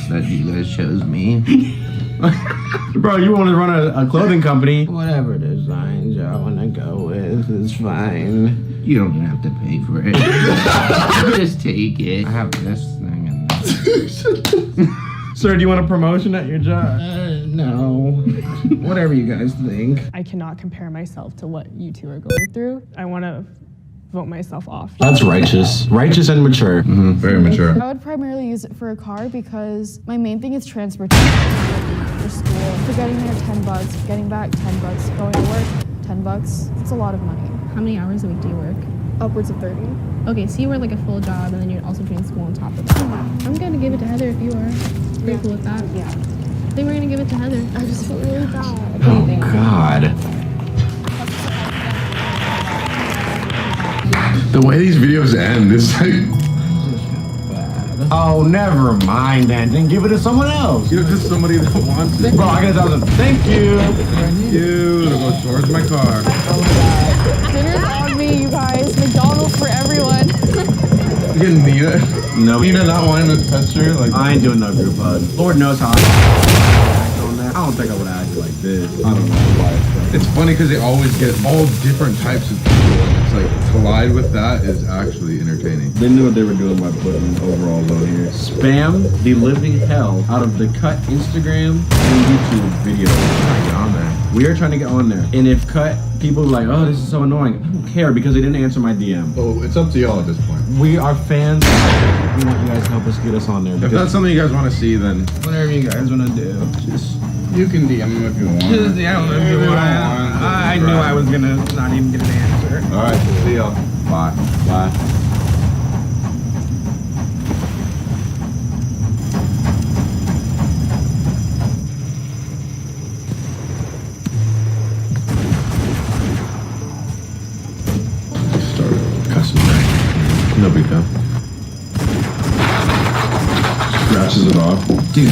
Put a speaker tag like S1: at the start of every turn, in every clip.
S1: that you guys chose me.
S2: Bro, you want to run a clothing company.
S1: Whatever designs y'all want to go with is fine. You don't have to pay for it. Just take it. I have this thing and that.
S2: Sir, do you want a promotion at your job?
S1: No. Whatever you guys think.
S3: I cannot compare myself to what you two are going through. I want to vote myself off.
S2: That's righteous. Righteous and mature.
S4: Very mature.
S5: I would primarily use it for a car because my main thing is transportation for school. For getting there, $10. For getting back, $10. Going to work, $10. It's a lot of money.
S6: How many hours a week do you work?
S5: Upwards of 30.
S6: Okay, so you work like a full job and then you're also doing school on top of that. I'm gonna give it to Heather if you are. Pretty cool with that.
S5: Yeah.
S6: I think we're gonna give it to Heather.
S5: I just feel really bad.
S2: Oh, God.
S4: The way these videos end, it's like...
S2: Oh, never mind then. Then give it to someone else.
S4: Give it to somebody that wants it.
S2: Bro, I got 1,000. Thank you.
S4: Thank you. It'll go towards my car.
S5: Dinner's on me, you guys. McDonald's for everyone.
S4: You getting Nina?
S2: No.
S4: Nina not wanting to touch her? Like,
S2: I ain't doing no group hug. Lord knows how I act on that. I don't think I would act like this. I don't know why.
S4: it's funny because they always get all different types of people. And it's like, collide with that is actually entertaining.
S2: They knew what they were doing by putting overalls on here. Spam the living hell out of the Cut Instagram and YouTube videos. We're trying to get on there. We are trying to get on there. And if Cut people are like, oh, this is so annoying, I don't care because they didn't answer my DM.
S4: Oh, it's up to y'all at this point.
S2: We are fans. We want you guys to help us get us on there.
S4: If that's something you guys want to see, then
S1: Whatever you guys want to do. Just
S4: you can DM them if you want.
S1: I don't know if you want. I knew I was gonna not even get an answer.
S4: All right, see y'all.
S2: Bye. Bye.
S4: Started cussing back. No big deal. Scratches it off.
S1: Dude,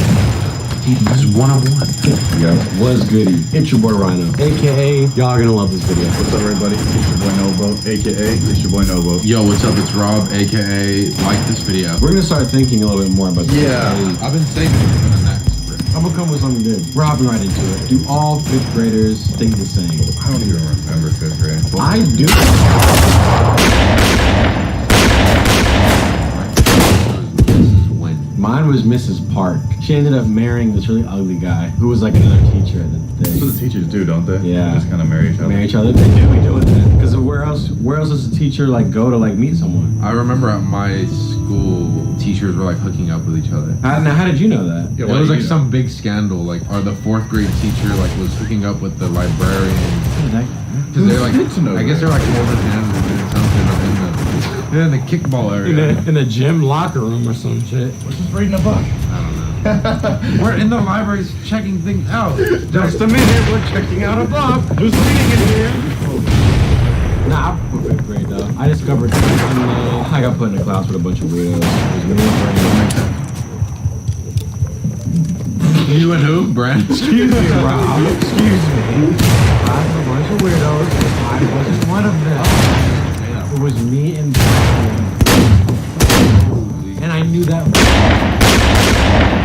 S1: this is 101.
S4: Yeah.
S2: What's goody? It's your boy Rhino, aka y'all are gonna love this video.
S4: What's up, everybody? It's your boy Novo, aka it's your boy Novo.
S7: Yo, what's up? It's Rob, aka like this video.
S2: We're gonna start thinking a little bit more about this.
S7: I've been saving it for the next.
S2: I'm gonna come with something good. We're hopping right into it. Do all 5th graders think the same?
S4: I don't even remember 5th grade.
S2: I do. Mine was Mrs. Park. She ended up marrying this really ugly guy who was like another teacher at the
S4: That's what
S2: thing.
S4: the teachers do, don't they?
S2: Yeah.
S4: They just kind of marry each other.
S2: Marry each other? They do. We do it then. Because where else does a teacher like go to like meet someone?
S7: I remember at my school, teachers were like hooking up with each other.
S2: Now, how did you know that?
S4: Yeah,
S7: It
S4: why
S7: was
S4: do
S7: like
S4: you
S7: some big scandal, like, or the 4th grade teacher like was hooking up with the librarian. Because they're like,
S4: Good to know
S7: I guess
S4: that.
S7: they're like holding hands or doing something in the kickball area.
S2: In a gym locker room or some shit.
S4: We're just reading a book.
S7: I don't know. We're in the libraries checking things out.
S2: Just a minute, we're checking out a book. Who's reading in here? Nah, I put 5th grade though. I discovered I got put in a class with a bunch of weirdos. It was me and Brandon.
S7: You and who, Brent?
S2: Excuse me, Rob. Excuse me. I had a bunch of weirdos. I wasn't one of them. It was me and Brandon. And I knew that.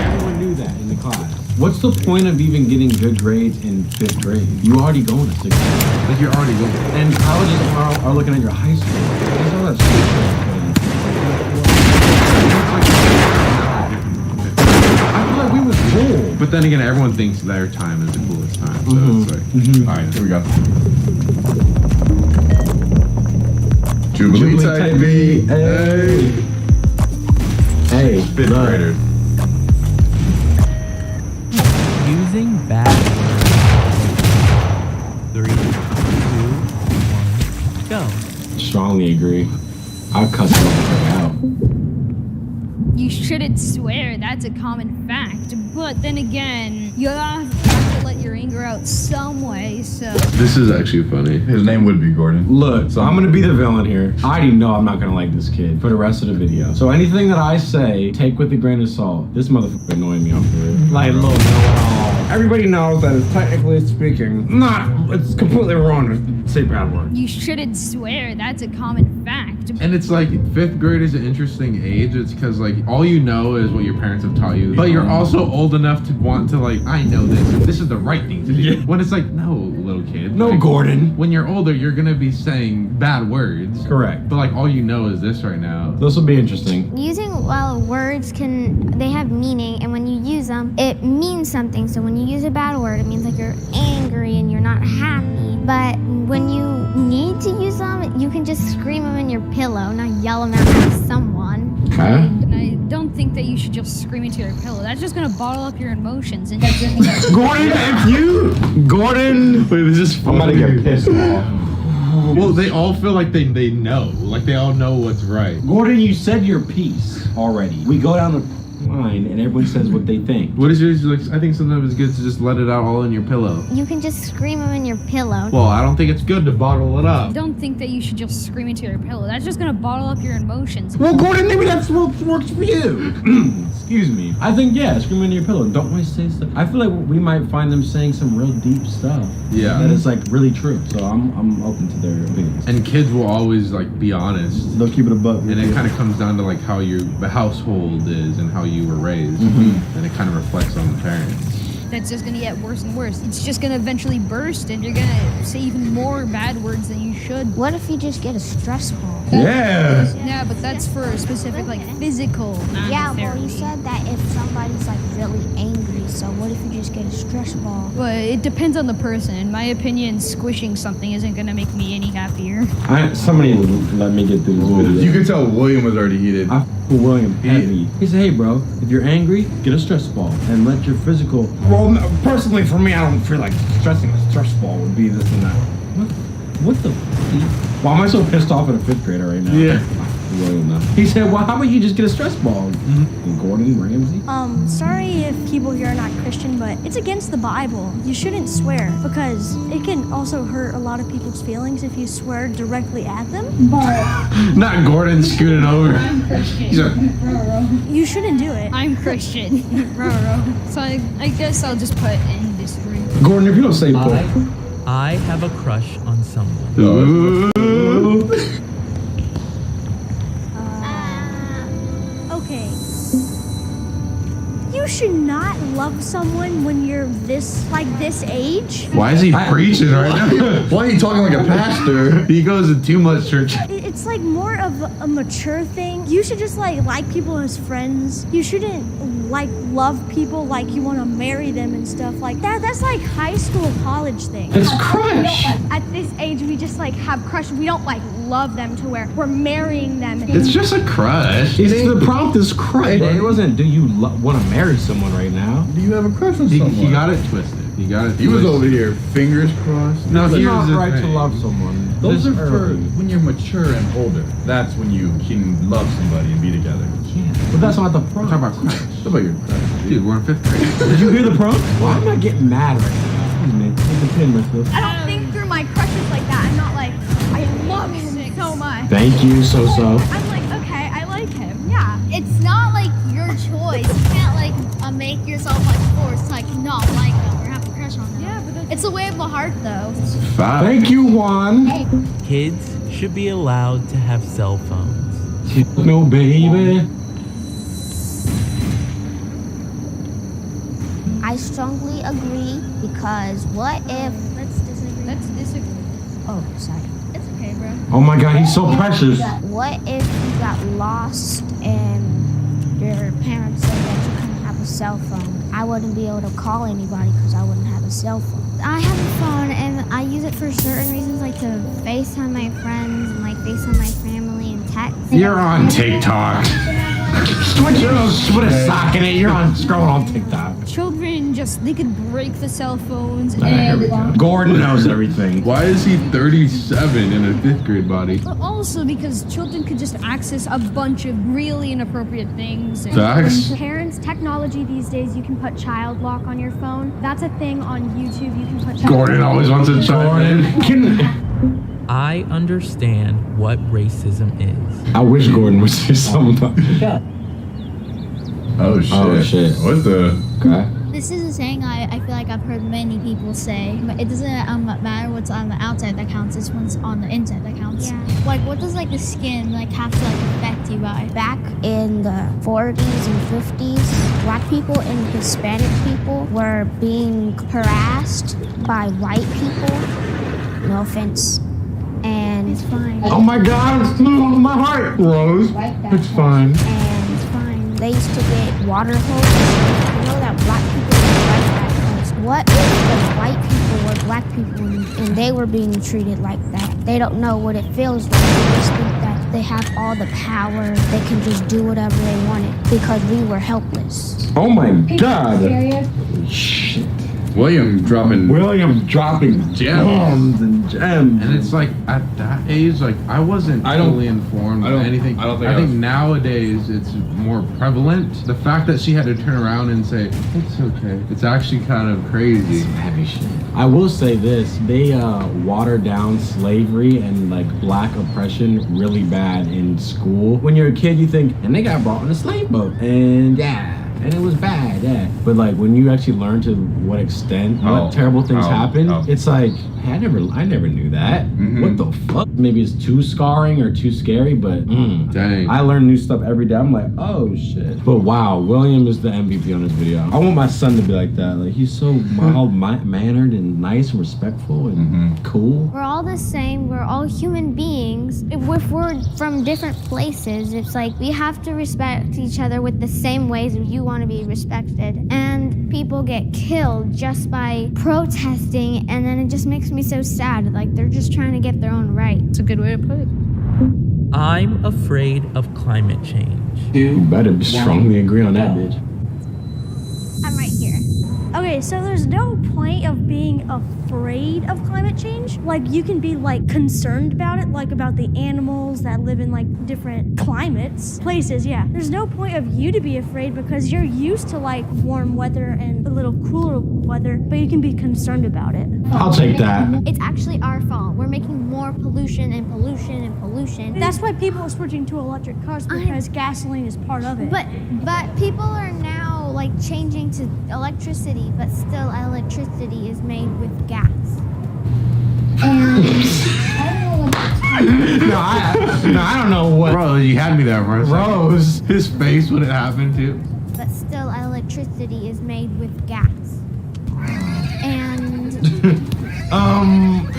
S2: Everyone knew that in the class. What's the point of even getting good grades in 5th grade? You already going to 6th grade.
S7: Like you're already going.
S2: And colleges are looking at your high school. That's all that I feel like we was cool.
S7: But then again, everyone thinks their time is the coolest time. So it's like,
S4: All right, here we go. Jubilee type B.
S2: Hey. Hey,
S4: 5th
S2: look.
S4: graders.
S8: Using bad words. 3, 2, 1, go.
S2: Strongly agree. I cuss motherfucker out.
S9: You shouldn't swear, that's a common fact. But then again, you have to let your anger out some way, so...
S4: This is actually funny. His name would be Gordon.
S2: Look, so I'm gonna be the villain here. I already know I'm not gonna like this kid for the rest of the video. So anything that I say, take with a grain of salt. This motherfucker annoying me off the rip. Like, look, know-it-all. Everybody knows that it's technically speaking, it's completely wrong to say bad words.
S9: You shouldn't swear. That's a common fact.
S7: And it's like 5th grade is an interesting age. It's because like all you know is what your parents have taught you, but you're also old enough to want to like, I know this. This is the right thing to do.
S2: Yeah.
S7: When it's like, no, little kid.
S2: No,
S7: like,
S2: Gordon.
S7: When you're older, you're gonna be saying bad words.
S2: Correct.
S7: But like all you know is this right now.
S2: This will be interesting.
S10: Using words they have meaning, and when you use them, it means something. So when you use a bad word, it means like you're angry and you're not happy. But when you need to use them, you can just scream them in your pillow, not yell them out at someone.
S2: Okay.
S9: And I don't think that you should just scream into your pillow. That's just gonna bottle up your emotions. And
S2: Gordon, wait, this is funny. I'm about to get pissed off.
S7: Well, they all feel like they know. Like they all know what's right.
S2: Gordon, you said your piece already. We go down the line and everyone says what they think.
S7: What is yours? Like, I think sometimes it's good to just let it out all in your pillow.
S10: You can just scream them in your pillow.
S7: Well, I don't think it's good to bottle it up.
S9: I don't think that you should just scream into your pillow. That's just gonna bottle up your emotions.
S2: Well, Gordon, maybe that's what works for you. Excuse me. I think, yeah, scream into your pillow. Don't we say stuff? I feel like we might find them saying some real deep stuff.
S7: Yeah.
S2: That is like really true. So I'm open to their opinions.
S7: And kids will always like be honest.
S2: They'll keep it a buck.
S7: And it kind of comes down to like how the household is and how you were raised. And it kind of reflects on the parents.
S9: That's just gonna get worse and worse. It's just gonna eventually burst, and you're gonna say even more bad words than you should.
S10: What if you just get a stress ball?
S2: Yeah.
S9: Yeah, but that's for a specific like physical.
S10: Yeah, well,
S9: therapy.
S10: you said that if somebody's like really angry, so what if you just get a stress ball?
S9: But it depends on the person. In my opinion, squishing something isn't gonna make me any happier.
S2: Somebody let me get through this video.
S4: You can tell William was already heated.
S2: I f William heavy. He said, hey bro, if you're angry, get a stress ball and let your physical. Well, personally for me, I don't feel like stressing a stress ball would be this and that. What the? Why am I so pissed off at a 5th grader right now? Yeah. William, though. He said, well, how about you just get a stress ball? And Gordon Ramsay?
S11: Sorry if people here are not Christian, but it's against the Bible. You shouldn't swear because it can also hurt a lot of people's feelings if you swear directly at them.
S7: Not Gordon scooting over.
S9: I'm Christian.
S7: He's like,
S11: You shouldn't do it.
S9: I'm Christian. So I guess I'll just put in disagree.
S2: Gordon, if you don't say
S8: I have a crush on someone.
S11: Okay. You should not love someone when you're this age.
S7: why is he preaching right now?
S4: Why are you talking like a pastor?
S7: He goes to too much church.
S11: It's like more of a mature thing. You should just like people as friends. You shouldn't like love people like you want to marry them and stuff like that. That's like high school, college thing.
S2: it's crush.
S5: At this age, we just like have crush. We don't like love them to where we're marrying them.
S7: It's just a crush.
S2: The prompt is crush. It wasn't, do you want to marry someone right now?
S4: Do you have a crush on
S7: He
S4: someone?
S7: got it twisted. He got it
S4: He was
S7: twisted.
S4: over here, fingers crossed.
S7: No,
S2: It's
S7: here's
S2: not
S7: the
S2: right to
S7: thing.
S2: love someone.
S4: Those
S2: this
S4: are for
S2: early.
S4: when you're mature and older. That's when you can love somebody and be together.
S2: But that's not the
S7: We're
S2: prompt.
S7: talking about crush.
S4: What about your crush?
S7: Dude, we're in 5th grade.
S2: Did you hear the prompt? Why am I getting mad right now? Excuse me. Take the pen, Miss.
S5: I don't think through my crushes like that. I'm not like, I love him so much.
S2: Thank you, so.
S5: I'm like, okay, I like him. Yeah.
S10: It's not like your choice. You can't like make yourself like forced like not like them or have a crush on them.
S5: Yeah, but that's
S10: It's a way of the heart though.
S7: Five.
S2: Thank you, Juan.
S8: Kids should be allowed to have cell phones.
S2: No, baby.
S10: I strongly agree because what if?
S9: Let's disagree.
S10: Oh, sorry.
S9: It's okay, bro.
S2: Oh my God, he's so precious.
S10: What if you got lost and your parents said that you couldn't have a cell phone? I wouldn't be able to call anybody because I wouldn't have a cell phone. I have a phone and I use it for certain reasons, like to FaceTime my friends and like FaceTime my family and text.
S2: You're on TikTok. Put a sock in it. You're on scrolling on TikTok.
S9: Children they could break the cell phones
S2: Here we go. Gordon knows everything.
S7: Why is he 37 in a 5th grade body?
S9: But also because children could just access a bunch of really inappropriate things.
S7: Facts.
S5: parents, technology these days, you can put child lock on your phone. That's a thing on YouTube. You can put child
S7: Gordon always wants to chime in.
S8: I understand what racism is.
S2: I wish Gordon would say something about it.
S4: Oh shit.
S2: Oh, shit.
S4: What the?
S2: Okay.
S9: This is a saying I feel like I've heard many people say. It doesn't matter what's on the outside that counts, it's what's on the inside that counts.
S10: Yeah.
S9: Like, what does like the skin like have to like affect you by?
S10: Back in the 40s and 50s, black people and Hispanic people were being harassed by white people. No offense. And it's fine.
S2: Oh my God, my heart. Rose, it's fine.
S10: And it's fine. They used to get water hoses. You know that black people don't like that hose. What if the white people were black people and they were being treated like that? They don't know what it feels like. They just think that they have all the power. They can just do whatever they wanted because we were helpless.
S2: Oh my God. Shit.
S7: William dropping
S2: gems and gems.
S7: And it's like at that age, like I wasn't fully informed of anything. I think nowadays it's more prevalent. The fact that she had to turn around and say, it's okay. It's actually kind of crazy.
S2: Some heavy shit. I will say this, they water down slavery and like black oppression really bad in school. When you're a kid, you think, and they got brought on a slave boat. And and it was bad, But like when you actually learn to what extent, what terrible things happen, it's like, hey, I never knew that. What the fuck? Maybe it's too scarring or too scary, but
S7: dang.
S2: I learn new stuff every day. I'm like, oh shit. But wow, William is the MVP on this video. I want my son to be like that. Like he's so mild-mannered and nice and respectful and cool.
S10: We're all the same. We're all human beings. If we're from different places, it's like we have to respect each other with the same ways you want to be respected. And people get killed just by protesting, and then it just makes me so sad. Like they're just trying to get their own right.
S3: It's a good way to put it.
S8: I'm afraid of climate change.
S2: You better strongly agree on that, bitch.
S10: I'm right here.
S11: Okay, so there's no point of being afraid of climate change. Like, you can be, like, concerned about it, like about the animals that live in, like, different climates, places, yeah. There's no point of you to be afraid because you're used to, like, warm weather and a little cooler weather, but you can be concerned about it.
S2: I'll take that.
S10: It's actually our fault. We're making more pollution and pollution and pollution.
S11: That's why people are switching to electric cars because gasoline is part of it.
S10: But people are now, like, changing to electricity, but still electricity is made with gas.
S2: No, I don't know what.
S7: Bro, you had me there for a second.
S2: Rose,
S7: his face when it happened too.
S10: But still electricity is made with gas. And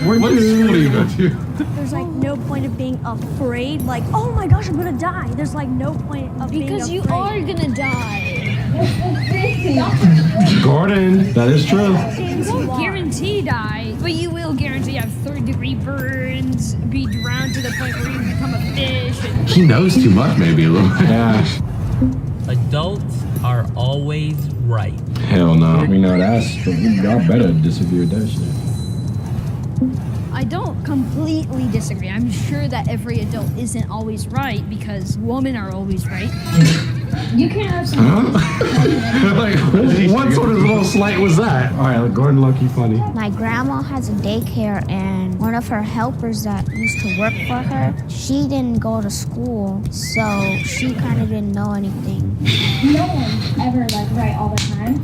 S2: where do you go to?
S11: There's like no point of being afraid. Like, oh my gosh, I'm gonna die. There's like no point of being afraid.
S9: Because you are gonna die.
S2: Gordon, that is true.
S9: You won't guarantee die, but you will guarantee have third-degree burns, be drowned to the point where you become a fish.
S7: He knows too much, maybe a little bit.
S2: Yeah.
S8: Adults are always right.
S2: Hell no. We know that. Y'all better disagree with that shit.
S9: I don't completely disagree. I'm sure that every adult isn't always right because women are always right.
S6: You can have some.
S2: Like, what sort of little slight was that? All right, Gordon, low-key funny.
S10: my grandma has a daycare, and one of her helpers that used to work for her, she didn't go to school, so she kind of didn't know anything.
S6: No one's ever like right all the time.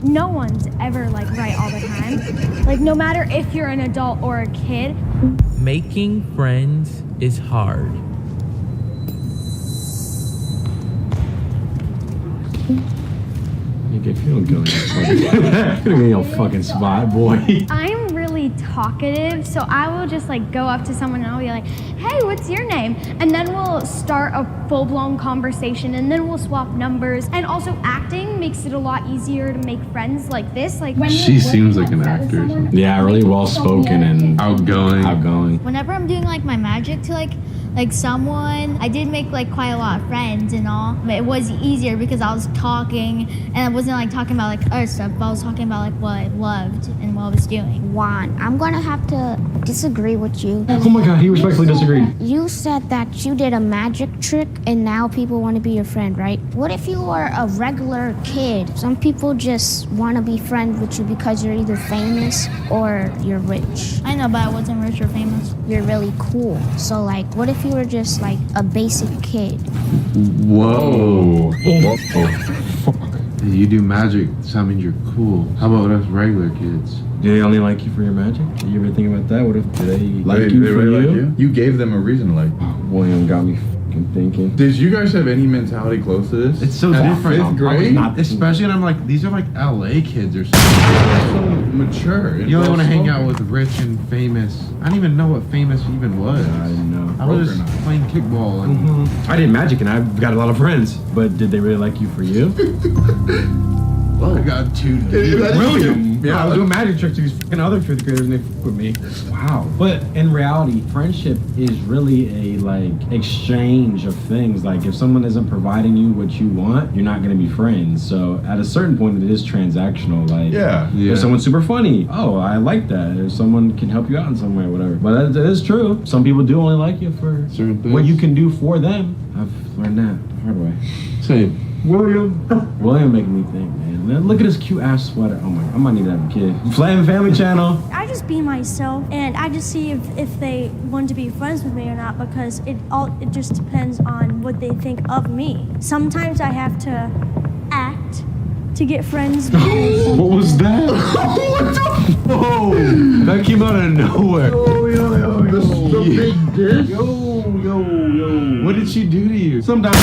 S11: No one's ever like right all the time. Like, no matter if you're an adult or a kid.
S8: Making friends is hard.
S2: If you don't go in your fucking spot, boy.
S12: I'm really talkative, so I will just like go up to someone and I'll be like, hey, what's your name? And then we'll start a full-blown conversation, and then we'll swap numbers. And also acting makes it a lot easier to make friends like this. Like when
S7: she seems like an actor.
S2: Yeah, really well-spoken and outgoing.
S9: Whenever I'm doing like my magic to like someone, I did make like quite a lot of friends and all, but it was easier because I was talking and I wasn't like talking about like other stuff, but I was talking about like what I loved and what I was doing.
S10: Juan, I'm gonna have to disagree with you.
S2: Oh my god, he respectfully disagreed.
S10: You said that you did a magic trick and now people want to be your friend, right? What if you were a regular kid? Some people just want to be friends with you because you're either famous or you're rich.
S9: I know, but I wasn't rich or famous.
S10: You're really cool. So like, what if you were just like a basic kid?
S7: Whoa.
S2: Oh, fuck.
S7: Hey, you do magic, so that means you're cool. How about us regular kids?
S2: Do they only like you for your magic? Do you ever think about that? What if they like
S4: They
S2: you for
S4: really
S2: you?
S4: like you? You gave them a reason to like you.
S2: William got me fucking thinking.
S4: Did you guys have any mentality close to this?
S7: It's so
S4: At
S7: different.
S4: fifth grade?
S7: Especially when I'm like, these are like LA kids or something.
S4: So mature.
S7: You only want to hang out with rich and famous. I didn't even know what famous even was.
S2: I didn't know.
S7: I was just playing kickball and
S2: I did magic and I've got a lot of friends. But did they really like you for you?
S7: I got 2
S2: William. Yeah, I was doing magic tricks to these fucking other 5th graders and they fuck with me. Wow. But in reality, friendship is really a like exchange of things. Like if someone isn't providing you what you want, you're not gonna be friends. So at a certain point it is transactional. Like if someone's super funny, oh, I like that. If someone can help you out in some way or whatever. But that is true. Some people do only like you for
S7: certain things.
S2: What you can do for them. I've learned that the hard way.
S7: Same.
S2: William making me think, man. Look at his cute ass sweater. Oh my, I might need to have a kid. Flam Family Channel.
S11: I just be myself, and I just see if they want to be friends with me or not, because it just depends on what they think of me. Sometimes I have to act to get friends.
S2: What was that? What the? Whoa! That came out of nowhere.
S7: The big dish? Yo. What did she do to you?
S2: Sometimes.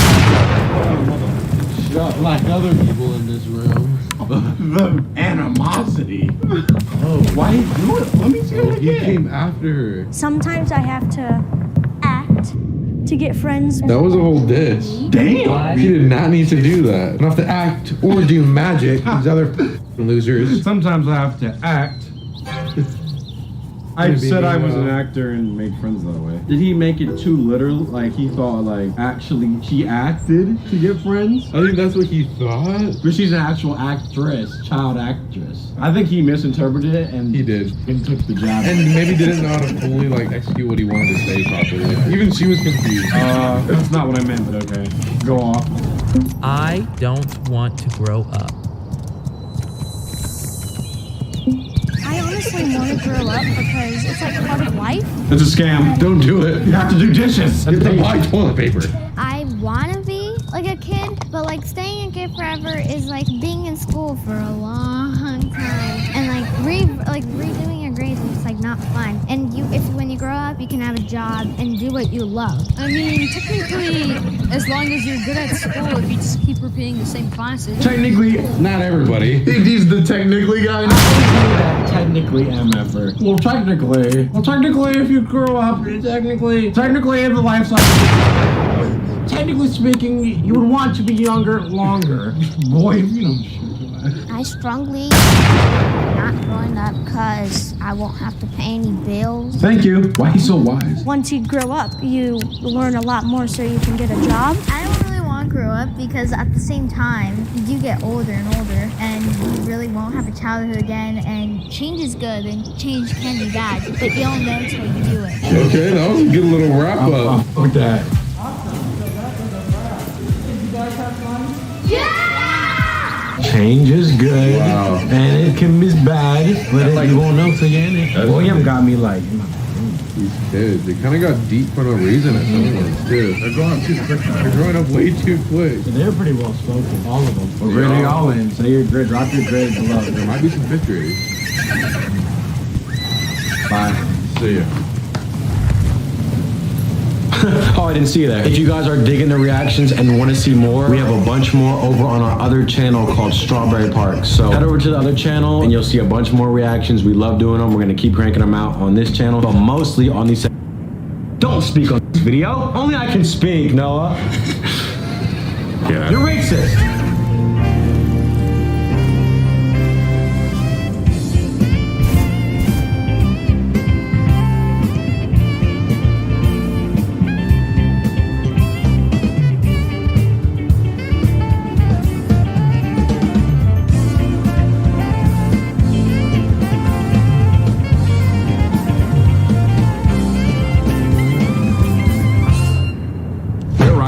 S7: Like other people in this room.
S2: The animosity. Oh, why did you do it? Let me see it again.
S7: You came after her.
S11: Sometimes I have to act to get friends.
S7: That was a whole dish.
S2: Damn.
S7: She did not need to do that. You don't have to act or do magic. These other losers.
S2: Sometimes I have to act. I said I was an actor and made friends that way. Did he make it too literal? Like he thought like actually she acted to get friends?
S7: I think that's what he thought.
S2: But she's an actual actress, child actress. I think he misinterpreted it and
S7: he did.
S2: And took the jab.
S7: And maybe didn't know how to fully like execute what he wanted to say properly. Even she was confused.
S2: That's not what I meant, but okay. Go off.
S8: I don't want to grow up.
S11: I honestly want to grow up because it's like part of life.
S2: It's a scam. Don't do it. You have to do dishes.
S7: Get the buy toilet paper.
S9: I want to be like a kid, but like staying a kid forever is like being in school for a long time and like redoing your grades is just like not fun. And when you grow up, you can have a job and do what you love.
S13: I mean, technically, as long as you're good at school, if you just keep repeating the same classes.
S2: Technically,
S7: not everybody.
S2: He's the technically guy. Technically MFer. Well, technically, if you grow up, technically, if the life's like, technically speaking, you would want to be younger longer. Boy, if you don't shoot that.
S10: I strongly not growing up because I won't have to pay any bills.
S2: Thank you. Why he's so wise?
S11: Once you grow up, you learn a lot more so you can get a job.
S9: I don't really want to grow up because at the same time, you do get older and older and you really won't have a childhood again, and change is good and change can be bad, but you don't know until you do it.
S7: Okay, that was a good little wrap up.
S2: With that. Change is good, and it can be bad, but you won't know till you're in it. William got me like,
S7: these kids, they kind of got deep for no reason at some point too. They're growing up too quick. They're growing up way too quick.
S2: They're pretty well spoken, all of them. What grade are y'all in? Say your grade, drop your grade below.
S7: There might be some 5th grade.
S2: Bye.
S7: See ya.
S2: Oh, I didn't see that. If you guys are digging the reactions and want to see more, we have a bunch more over on our other channel called Strawberry Park. So head over to the other channel and you'll see a bunch more reactions. We love doing them. We're going to keep cranking them out on this channel, but mostly on these. Don't speak on this video. Only I can speak, Noah. Yeah. You're racist.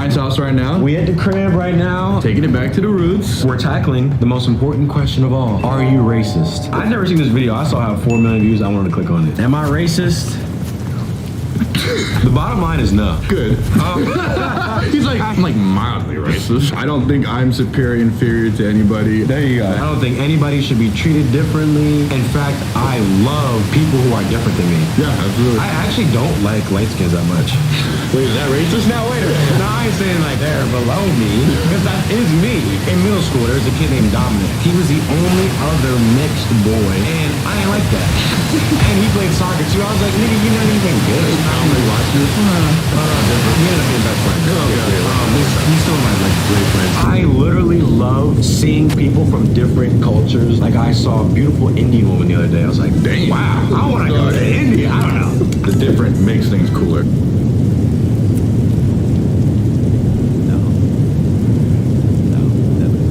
S7: House right now.
S2: We at the crib right now.
S7: Taking it back to the roots.
S2: We're tackling the most important question of all. Are you racist? I've never seen this video. I saw it have 4 million views. I wanted to click on it. Am I racist? The bottom line is no.
S4: Good. He's like, I'm like mildly racist. I don't think I'm superior, inferior to anybody. There you go.
S2: I don't think anybody should be treated differently. In fact, I love people who are different than me.
S4: Yeah, absolutely.
S2: I actually don't like light skins that much.
S4: Wait, is that racist?
S2: Now, wait a minute. No, I ain't saying like they're below me, because that is me. In middle school, there was a kid named Dominic. He was the only other mixed boy, and I ain't like that. And he played soccer too. I was like, nigga, you're not even good. I don't really watch this. We ended up being best friends. He's still my like great friends. I literally love seeing people from different cultures. Like I saw a beautiful Indian woman the other day. I was like, dang, wow, I want to go to India. I don't know.
S4: The different makes things cooler.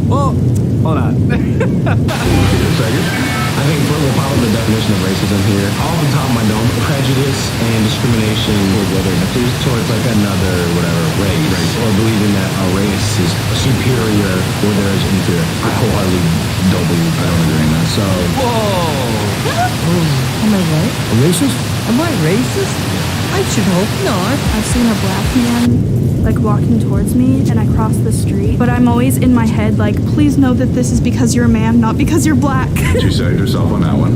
S2: Well, hold on. I think we'll follow the definition of racism here. Off the top of my dome, prejudice and discrimination towards like another whatever race, or believing that a race is superior or there is inferior. I wholeheartedly don't believe. I don't agree in that. So,
S14: Am I right?
S1: A racist?
S14: Am I racist? I should hope not.
S5: I've seen a black man like walking towards me and I cross the street, but I'm always in my head like, please know that this is because you're a man, not because you're black.
S4: You saved yourself on that one.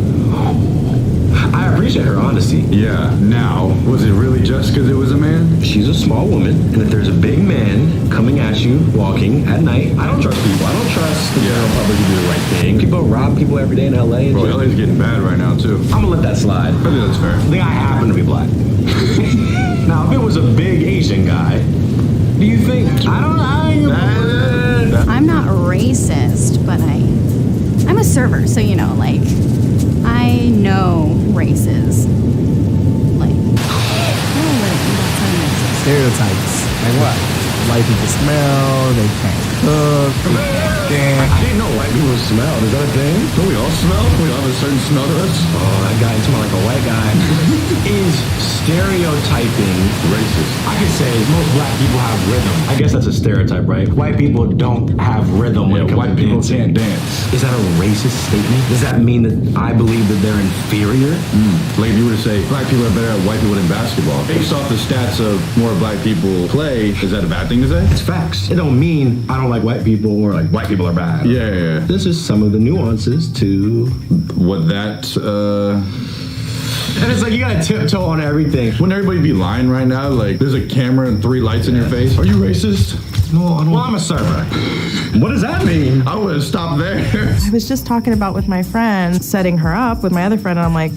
S2: I appreciate her honesty.
S4: Yeah. Now, was it really just because it was a man?
S2: She's a small woman, and if there's a big man coming at you walking at night, I don't trust people. I don't trust the general public to do the right thing. People rob people every day in LA.
S4: Bro, LA's getting bad right now too.
S2: I'm gonna let that slide.
S4: I think that's fair.
S2: I think I happen to be black. Now, if it was a big Asian guy, do you think?
S15: I'm not racist, but I'm a server, so you know, like, I know races. Like, I don't really, that's not
S1: Stereotypes. Like what? White people smell, they can't cook, they can't dance.
S2: I didn't know white people smell. Is that a thing?
S4: Don't we all smell? We all have a certain smell to us?
S2: Oh, that guy smell like a white guy. Is stereotyping
S4: racist?
S2: I could say most black people have rhythm. I guess that's a stereotype, right? White people don't have rhythm when it comes
S4: white
S2: to
S4: people
S2: dancing.
S4: can't dance.
S2: Is that a racist statement? Does that mean that I believe that they're inferior?
S4: Like if you were to say black people are better at white people than basketball, based off the stats of more black people play, is that a bad thing to say?
S2: It's facts. It don't mean I don't like white people or like white people are bad.
S4: Yeah.
S2: This is some of the nuances to
S4: what that
S2: and it's like you gotta tiptoe on everything.
S4: Wouldn't everybody be lying right now? Like there's a camera and 3 lights in your face. Are you racist?
S2: No, I don't. Well, I'm a server. What does that mean?
S4: I would have stopped there.
S3: I was just talking about with my friend, setting her up with my other friend, and I'm like,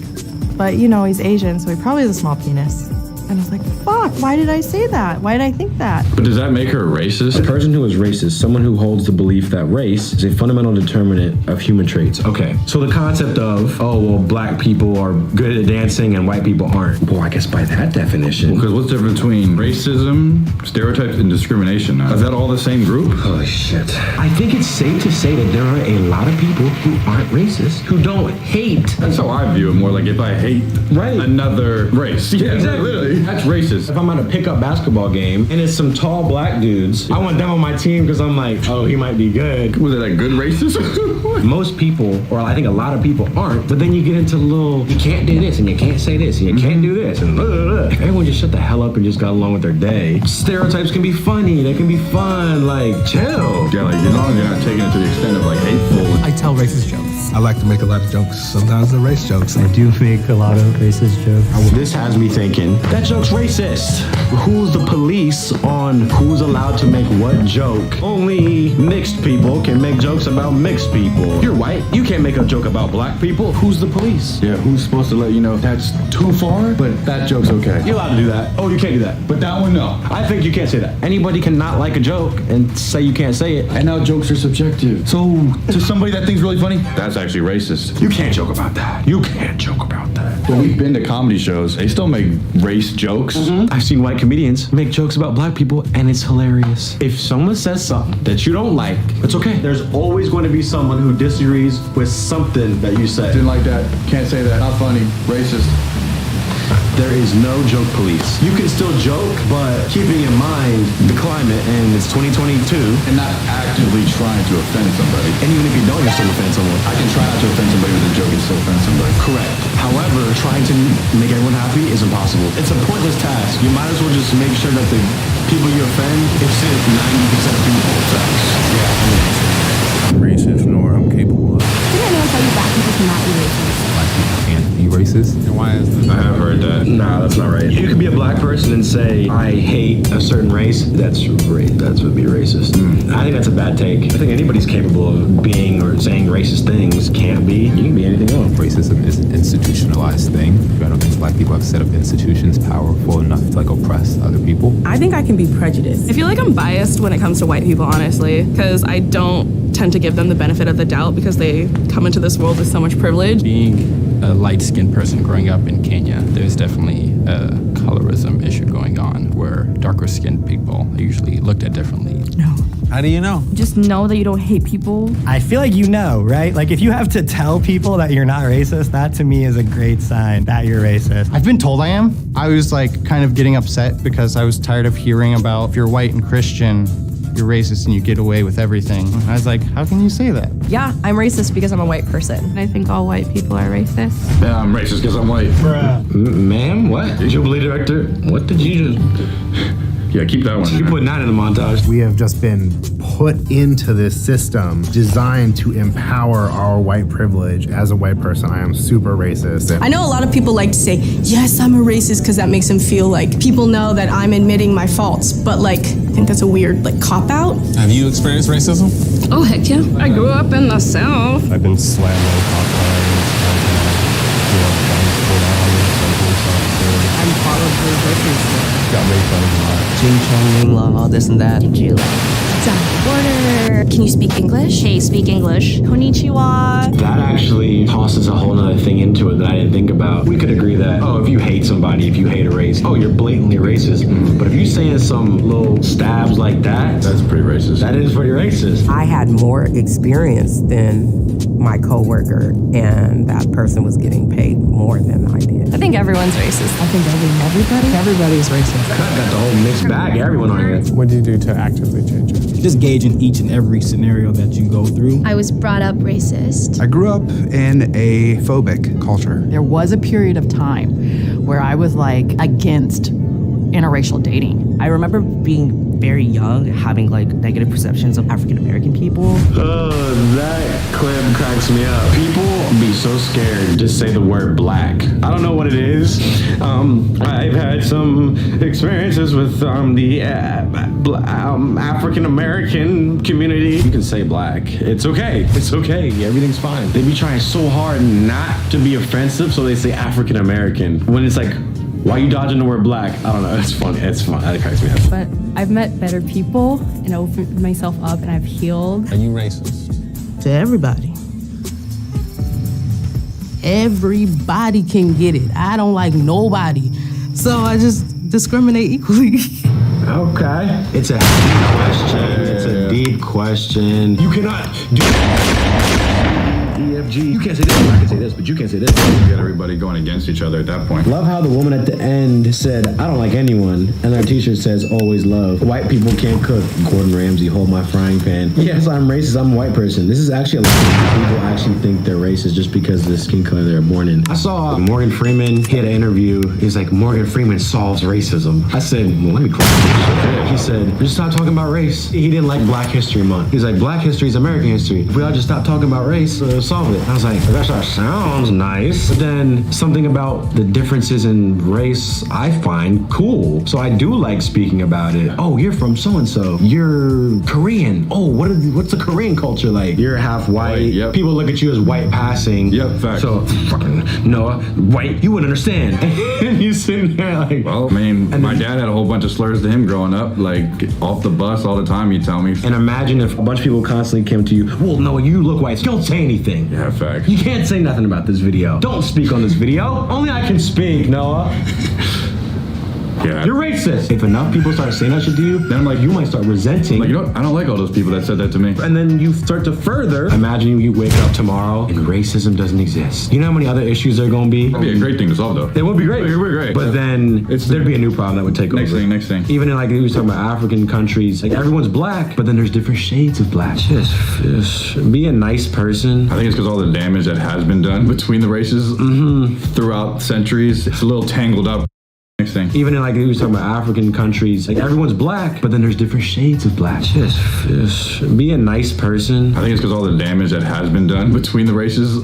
S3: but you know, he's Asian, so he probably has a small penis. And I was like, fuck, why did I say that? Why did I think that?
S4: But does that make her a racist?
S2: A person who is racist, someone who holds the belief that race is a fundamental determinant of human traits. Okay, so the concept of, oh, well, black people are good at dancing and white people aren't. Well, I guess by that definition.
S4: Because what's the difference between racism, stereotypes, and discrimination now? Is that all the same group?
S2: Holy shit. I think it's safe to say that there are a lot of people who aren't racist, who don't hate.
S4: That's how I view it, more like if I hate another race. Yeah,
S2: exactly.
S4: Literally. That's racist.
S2: If I'm at a pickup basketball game and it's some tall black dudes, I want them on my team because I'm like, oh, he might be good.
S4: Was it like good racist?
S2: Most people, or I think a lot of people aren't, but then you get into little, you can't do this and you can't say this and you can't do this and blah, blah, blah. Everyone just shut the hell up and just got along with their day. Stereotypes can be funny, they can be fun, like chill.
S4: Yeah, like you're not taking it to the extent of like hateful.
S1: I tell racist jokes. I like to make a lot of jokes. Sometimes they're race jokes. I do make a lot of racist jokes.
S2: This has me thinking, that joke's racist. Who's the police on who's allowed to make what joke? Only mixed people can make jokes about mixed people. You're white, you can't make a joke about black people. Who's the police?
S4: Yeah, who's supposed to let you know that's too far? But that joke's okay.
S2: You're allowed to do that. Oh, you can't do that.
S4: But that one, no.
S2: I think you can't say that. Anybody can not like a joke and say you can't say it.
S4: And now jokes are subjective. So, to somebody that thinks really funny, that's actually racist.
S2: You can't joke about that. You can't joke about that.
S4: Well, we've been to comedy shows. They still make race jokes.
S2: I've seen white comedians make jokes about black people, and it's hilarious. If someone says something that you don't like, it's okay. There's always going to be someone who disagrees with something that you say.
S4: Didn't like that. Can't say that. Not funny. Racist.
S2: There is no joke police. You can still joke, but keeping in mind the climate, and it's 2022.
S4: And not actively trying to offend somebody.
S2: And even if you don't, you still offend someone.
S4: I can try not to offend somebody with a joke and still offend somebody.
S2: Correct. However, trying to make everyone happy is impossible. It's a pointless task. You might as well just make sure that the people you offend, it's 90% of people offense.
S16: Racist nor I'm capable of.
S15: Didn't anyone tell you black people cannot be racist?
S16: Black people can't be racist? And why is that?
S2: I have heard that. Nah, that's not right. You could be a black person and say, I hate a certain race. That's would be racist. I think that's a bad take. I think anybody's capable of being or saying racist things. Can't be. You can be anything else.
S16: Racism is an institutionalized thing. I don't think black people have set up institutions powerful enough to like oppress other people.
S3: I think I can be prejudiced. I feel like I'm biased when it comes to white people, honestly, because I don't tend to give them the benefit of the doubt because they come into this world with so much privilege.
S16: Being a light-skinned person growing up in Kenya, there's definitely a colorism issue going on where darker-skinned people are usually looked at differently.
S3: No.
S17: How do you know?
S3: Just know that you don't hate people.
S18: I feel like you know, right? Like if you have to tell people that you're not racist, that to me is a great sign that you're racist.
S19: I've been told I am. I was like kind of getting upset because I was tired of hearing about if you're white and Christian, you're racist and you get away with everything. And I was like, how can you say that?
S3: Yeah, I'm racist because I'm a white person. I think all white people are racist.
S2: Yeah, I'm racist because I'm white. Ma'am, what? Jubilee director, what did you just... Yeah, keep that one. You put 9 in the montage.
S20: We have just been put into this system designed to empower our white privilege. As a white person, I am super racist.
S3: I know a lot of people like to say, yes, I'm a racist because that makes them feel like people know that I'm admitting my faults. But like, I think that's a weird like cop-out.
S17: Have you experienced racism?
S3: Oh, heck yeah. I grew up in the South.
S19: I've been slammed on hotlines.
S3: I'm probably racist.
S19: Got made fun of a lot.
S14: Ching chong, law, this and that.
S10: Did you order? Can you speak English? Hey, speak English. Konnichiwa.
S2: That actually tosses a whole nother thing into it that I didn't think about. We could agree that, oh, if you hate somebody, if you hate a race, oh, you're blatantly racist. But if you're saying some little stabs like that, that's pretty racist. That is pretty racist.
S14: I had more experience than my coworker, and that person was getting paid more than I did.
S3: I think everyone's racist. I think everybody's racist.
S2: I got the whole mixed bag, everyone on here.
S19: What do you do to actively change it?
S17: Just gauge in each and every scenario that you go through.
S10: I was brought up racist.
S21: I grew up in a phobic culture.
S3: There was a period of time where I was like against interracial dating. I remember being very young, having like negative perceptions of African American people.
S2: That clip cracks me up. People be so scared to say the word black. I don't know what it is. I've had some experiences with the African American community. You can say black. It's okay. It's okay. Everything's fine. They be trying so hard not to be offensive, so they say African American. When it's like, why are you dodging the word black? I don't know. It's funny. It's fun. That cracks me up.
S3: But I've met better people and opened myself up and I've healed.
S17: Are you racist?
S14: To everybody. Everybody can get it. I don't like nobody. So I just discriminate equally.
S2: Okay. It's a deep question. It's a deep question. You cannot do EFG. You can't say this, I can say this, but you can't say this.
S22: You got everybody going against each other at that point.
S2: Love how the woman at the end said, I don't like anyone, and our t-shirt says, always love. White people can't cook. Gordon Ramsay, hold my frying pan. Yes, I'm racist, I'm a white person. This is actually a lot of people actually think they're racist just because of the skin color they're born in. I saw Morgan Freeman, he had an interview, he's like, Morgan Freeman solves racism. I said, well, let me close this shit. He said, just stop talking about race. He didn't like Black History Month. He's like, Black history is American history. If we all just stop talking about race, solve it. I was like, that sounds nice. But then something about the differences in race I find cool. So I do like speaking about it. Oh, you're from so-and-so. You're Korean. Oh, what's the Korean culture like? You're half white. Yep. People look at you as white passing.
S22: Yep, facts.
S2: So, fucking Noah, white, you wouldn't understand. And you sitting there like...
S22: Well, I mean, my dad had a whole bunch of slurs to him growing up. Like, off the bus all the time, he'd tell me.
S2: And imagine if a bunch of people constantly came to you, well, Noah, you look white. Don't say anything.
S22: Yeah, facts.
S2: You can't say nothing about this video. Don't speak on this video. Only I can speak, Noah. Yeah.
S6: You're racist. If enough people start saying that shit to you, then I'm like, you might start resenting.
S2: Like, you know what? I don't like all those people that said that to me.
S6: And then you start to further. Imagine you wake up tomorrow and racism doesn't exist. You know how many other issues there are going to be?
S2: That'd be a great thing to solve, though.
S6: It would be great.
S2: It would be great.
S6: But then there'd be a new problem that would take over.
S2: Next thing.
S6: Even in like we was talking about African countries, like everyone's black, but then there's different shades of black. Just be a nice person.
S2: I think it's because all the damage that has been done between the races throughout centuries, it's a little tangled up. Next thing.
S6: Even in like we was talking about African countries, like everyone's black, but then there's different shades of black. Just be a nice person.
S2: I think it's because all the damage that has been done between the races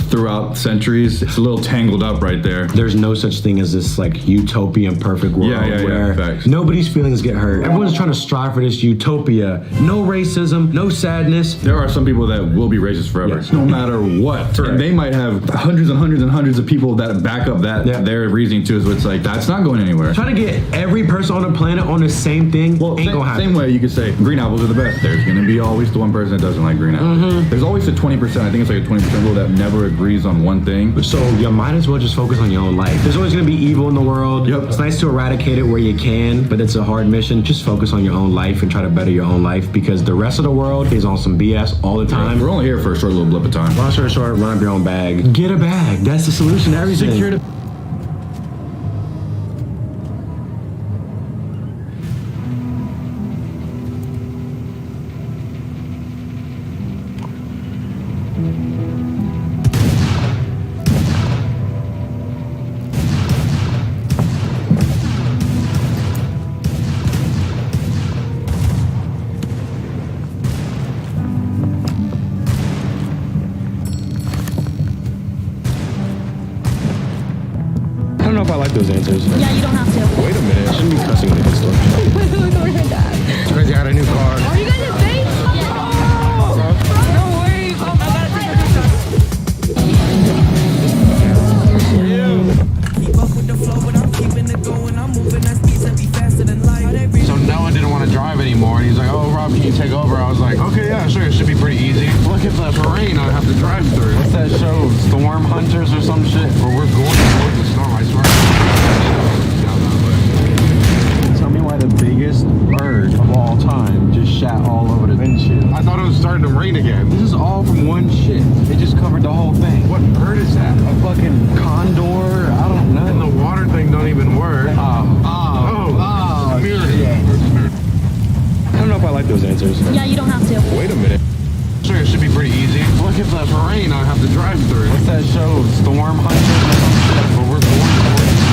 S2: throughout centuries, it's a little tangled up right there.
S6: There's no such thing as this like utopian perfect world where
S2: facts.
S6: nobody's feelings get hurt. Everyone's trying to strive for this utopia. No racism, no sadness.
S2: There are some people that will be racist forever, no matter what. And they might have hundreds and hundreds and hundreds of people that back up that their reasoning too. So it's like that's not going anywhere.
S6: Trying to get every person on the planet on the same thing ain't gonna happen.
S2: Same way you could say green apples are the best. There's gonna be always the one person that doesn't like green apples. There's always a 20%. I think it's like a 20% rule that never agrees on one thing.
S6: So you might as well just focus on your own life. There's always gonna be evil in the world.
S2: Yep.
S6: It's nice to eradicate it where you can, but it's a hard mission. Just focus on your own life and try to better your own life because the rest of the world is on some BS all the time.
S2: We're only here for a short little blip of time.
S6: Long story short, run up your own bag. Get a bag. That's the solution to everything.
S2: Secure the
S6: I don't know if I like those answers.
S11: Yeah, you don't have to.
S6: Wait a minute. I shouldn't be cussing in the good stuff. It's crazy. I got a new car.
S11: Are you guys in phase? No way. Oh, I gotta take a picture.
S12: Keep up with the flow, but I'm keeping it going. I'm moving at speeds that be faster than light.
S7: So Noah didn't want to drive anymore, and he's like, "Oh, Rob, can you take over?" I was like, "Okay, yeah, sure. It should be pretty easy." Look at the terrain I have to drive through. What's that show? Storm Hunters or some shit? Where we're going towards the storm, I swear.
S6: Tell me why the biggest bird of all time just shat all over the windshield.
S7: I thought it was starting to rain again.
S6: This is all from one shit. It just covered the whole thing.
S7: What bird is that?
S6: A fucking condor? I don't know.
S7: And the water thing don't even work.
S6: I don't know if I like those answers.
S11: Yeah, you don't have to.
S7: Wait a minute. Sure, it should be pretty easy. Look at the terrain I have to drive through.
S6: What's that show? Storm Hunters or some shit?
S7: Where we're going towards the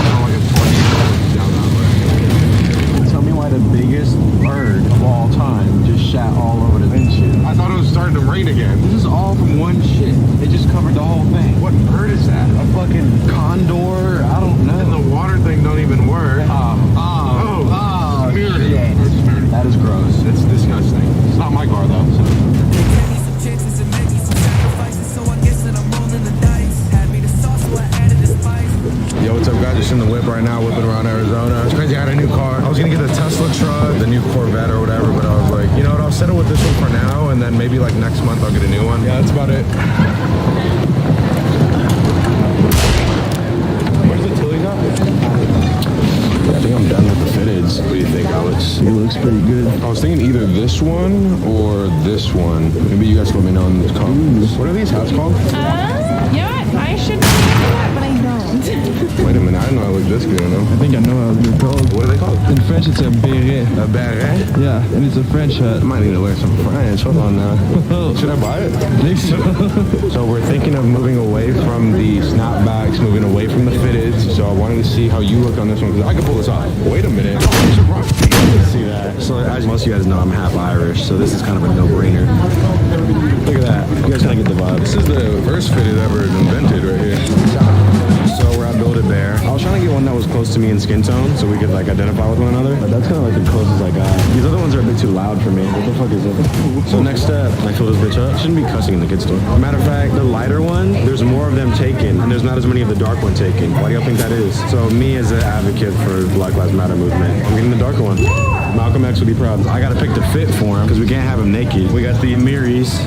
S7: storm. Like it's 20 minutes down that way.
S6: Tell me why the biggest bird of all time just shat all over the windshield.
S7: I thought it was starting to rain again.
S6: This is all from one shit. It just covered the whole thing.
S7: What bird is that?
S6: A fucking condor? I don't know.
S7: And the water thing don't even work.
S6: That is gross.
S7: It's disgusting. It's not my car though. So.
S6: Yo, what's up guys? Just in the whip right now, whipping around Arizona. It's crazy, I got a new car. I was gonna get the Tesla truck, the new Corvette or whatever, but I was like, you know what, I'll settle with this one for now, and then maybe like next month I'll get a new one. Yeah, that's about it. Where's the Tilly's at? I think I'm done with the fitteds. What do you think, Alex? It looks pretty good. I was thinking either this one or this one. Maybe you guys can let me know in the comments. What are these hats called?
S11: Yeah, I should do that, but I don't.
S6: Wait a minute, I didn't know I looked this good, no?
S17: I think I know how they're called.
S6: What are they called?
S17: In French, it's a beret.
S6: A beret?
S17: Yeah, and it's a French hat.
S6: I might need to wear some French. Hold on now. Should I buy it?
S17: I think so.
S6: So we're thinking of moving away from the snapbacks, moving away from the fitteds. So I wanted to see how you look on this one, because I can pull this off. Wait a minute. See that? So as most of you guys know, I'm half Irish, so this is kind of a no-brainer. Look at that. You guys kind of get the vibe.
S7: This is the first fitted ever invented right here.
S6: So we're at Build-A-Bear. I was trying to get one that was close to me in skin tone so we could like identify with one another. But that's kind of like the closest I got. These other ones are a bit too loud for me. What the fuck is it? So next step, I fill this bitch up. Shouldn't be cussing in the kids store. Matter of fact, the lighter one, there's more of them taken and there's not not as many of the dark one taken? Why do y'all think that is? So me as an advocate for Black Lives Matter movement, I'm getting the darker one. Malcolm X would be proud. I gotta pick the fit for him because we can't have him naked. We got the Miris,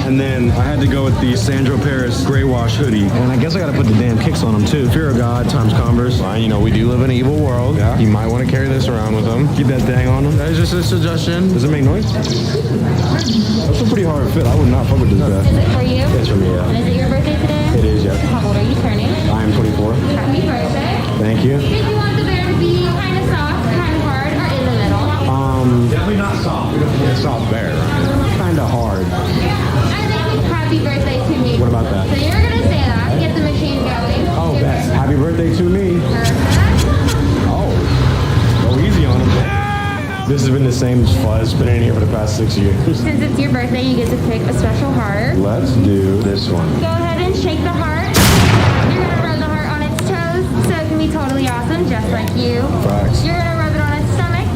S6: and then I had to go with the Sandro Paris gray wash hoodie. And I guess I gotta put the damn kicks on him too. Fear of God times Converse. You know, we do live in an evil world. Yeah. You might want to carry this around with him. Keep that thing on him. That is just a suggestion. Does it make noise? That's a pretty hard fit. I would not fuck with this guy.
S8: Is it for you?
S6: It's for me, yeah.
S8: And is it your birthday today?
S6: It is, yeah.
S8: How old are you turning?
S6: I am 24.
S8: Happy birthday.
S6: Thank you.
S8: Did you want the bear to be kind of soft, kind of hard, or in the middle?
S6: Definitely not soft. We don't need a soft bear. Kind of hard.
S8: And then happy birthday to me.
S6: What about that?
S8: So you're gonna say that, get the machine going.
S6: Oh, that's happy birthday to me. Oh, go easy on him. This has been the same fuzz been in here for the past 6 years.
S8: Since it's your birthday, you get to pick a special heart.
S6: Let's do this one.
S8: Go ahead and shake the heart. You're gonna rub the heart on its toes, so it can be totally awesome, just like you.
S6: Facts.
S8: You're gonna rub it on its stomach,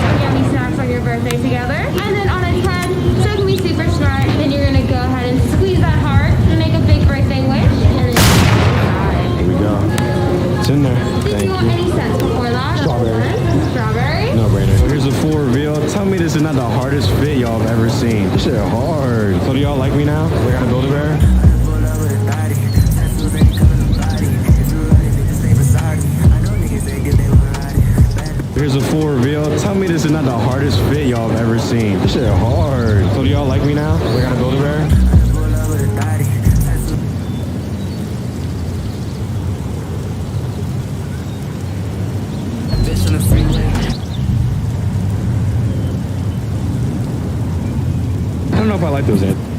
S8: some yummy snacks on your birthday together. And then on its head, so it can be super smart. Then you're gonna go ahead and squeeze that heart and make a big birthday wish. And then
S6: Here we go. It's in there.
S8: did you want any scents before that?
S6: Strawberry.
S8: Strawberry?
S6: No brainer. So here's the full reveal. Tell me this is not the hardest fit y'all have ever seen. This shit hard. So do y'all like me now? We gotta build a bear? Here's a full reveal. Tell me this is not the hardest fit y'all have ever seen. This shit hard. So do y'all like me now? We gotta build a bear? I don't know if I like those ants.